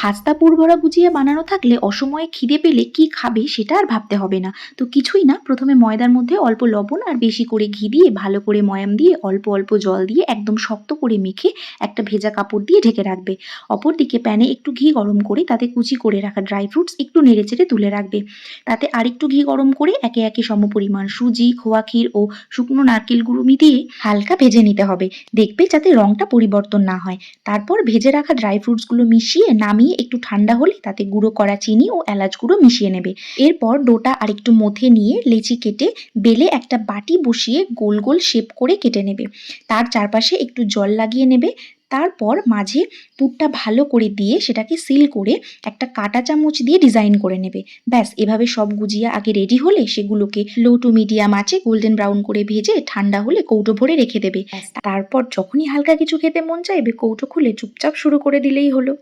খাস্তা পুরভরা গুজিয়া বানানো থাকলে অসময়ে খিদে পেলে কি খাবে সেটা আর ভাবতে হবে না। তো কিছুই না, প্রথমে ময়দার মধ্যে অল্প লবণ আর বেশি করে ঘি দিয়ে ভালো করে ময়াম দিয়ে অল্প অল্প জল দিয়ে একদম শক্ত করে মেখে একটা ভেজা কাপড় দিয়ে ঢেকে রাখবে। অপরদিকে প্যানে একটু ঘি গরম করে তাতে কুচি করে রাখা ড্রাই ফ্রুটস একটু নেড়েচেড়ে তুলে রাখবে। তাতে আরেকটু ঘি গরম করে একে একে সমপরিমাণ সুজি, খোয়া ক্ষীর ও শুকনো নারকেল গুঁড়ো মিশিয়ে হালকা ভেজে নিতে হবে। দেখবে যাতে রংটা পরিবর্তন না হয়। তারপর ভেজে রাখা ড্রাই ফ্রুটসগুলো মিশিয়ে নামিয়ে একটু ঠান্ডা হলে তাতে গুঁড়ো করা চিনি ও এলাচ গুঁড়ো মিশিয়ে নেবে। এরপর ডোটা আরেকটু মথে নিয়ে লেচি কেটে বেলে একটা বাটি বসিয়ে গোল গোল শেপ করে কেটে নেবে। তার চারপাশে একটু জল লাগিয়ে নেবে। তারপর মাঝে পুরটা ভালো করে দিয়ে সেটাকে সিল করে একটা কাঁটা চামচ দিয়ে ডিজাইন করে নেবে। ব্যাস, এভাবে সব গুজিয়া আগে রেডি হলে সেগুলোকে লো টু মিডিয়াম আঁচে গোল্ডেন ব্রাউন করে ভেজে ঠান্ডা হলে কৌটো ভরে রেখে দেবে। তারপর যখনই হালকা কিছু খেতে মন চাইবে কৌটো খুলে চুপচাপ শুরু করে দিলেই হলো।